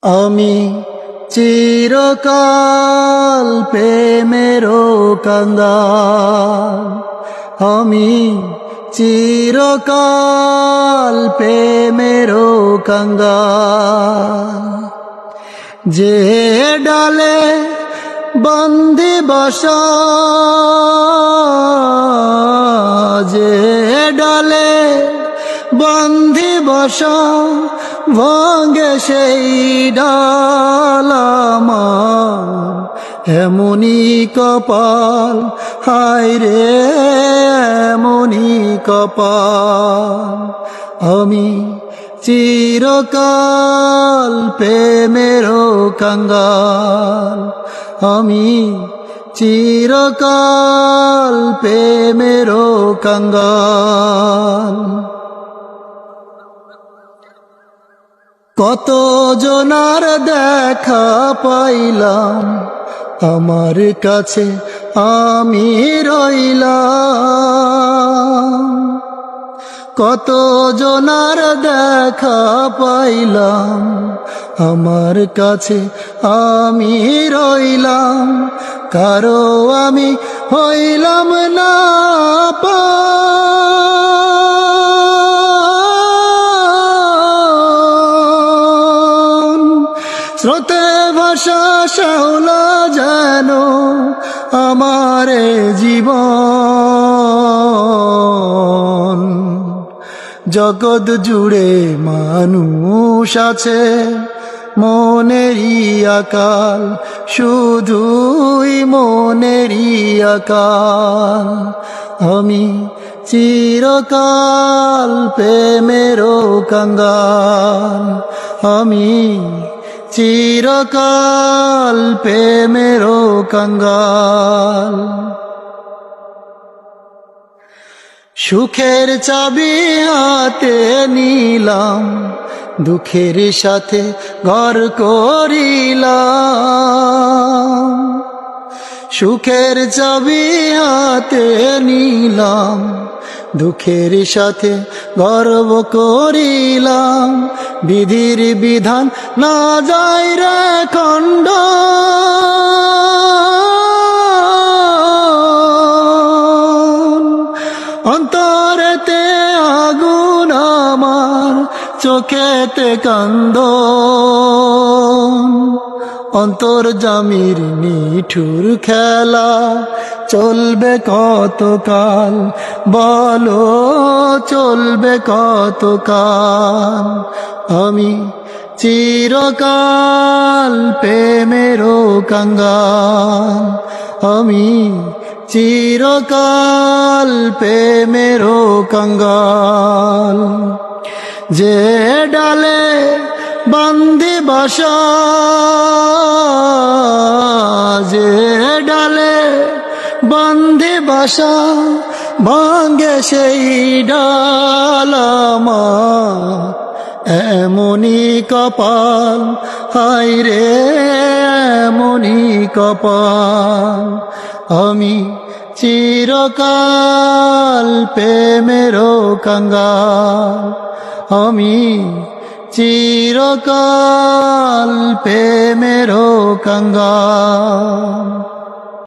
আমি চিরকাল প্রেমেরও কাঙ্গাল, আমি চিরকাল প্রেমেরও কাঙ্গাল। যে ডালে বন্দি বসা, যে ডালে বন্দি বসা, ভাঙে সেই ডাল আমার। এমনি কপাল, হায় রে এমনি কপাল। আমি চিরকাল প্রেমেরও কাঙ্গাল, আমি চিরকাল প্রেমেরও কাঙ্গাল। কত জনার দেখা পাইলাম, আমার কাছে আমি রইলাম। কত জনার দেখা পাইলাম, আমার কাছে আমি রইলাম। কারো আমি হইলাম না আপন। স্রোতে ভাষা শ্যাওলা যেন আমার জীবন। জগৎ জুড়ে মানুষ আছে, মনেরই আকাল, শুধুই মনেরই আকাল। আমি চিরকাল প্রেমেরও কাঙ্গাল, আমি চিরকাল প্রেমেরও কাঙ্গাল। সুখের চাবি হাতে নিলাম, দুঃখের সাথে ঘর করিলাম। সুখের চাবি হাতে নিলাম, দুঃখের সাথে গর্ব করিলাম। বিধির বিধান না যায় রে খণ্ড, অন্তরেতে আগুন আমার, চোখেতে কান্দন। অন্তর্যামীর নিঠুর খেলা চলবে কতকাল, বলো চলবে কতকাল। আমি চিরকাল প্রেমেরও কাঙ্গাল, আমি চিরকাল প্রেমেরও কাঙ্গাল। যে ডালে বন্দি বসা, যে ডালে বন্দি বসা, ভাঙে সেই ডাল আমার। এমনি কপাল, হায় রে এমনি কপাল। আমি চিরকাল প্রেমেরও কাঙ্গাল, আমি চিরকাল প্রেমেরও কাঙ্গাল।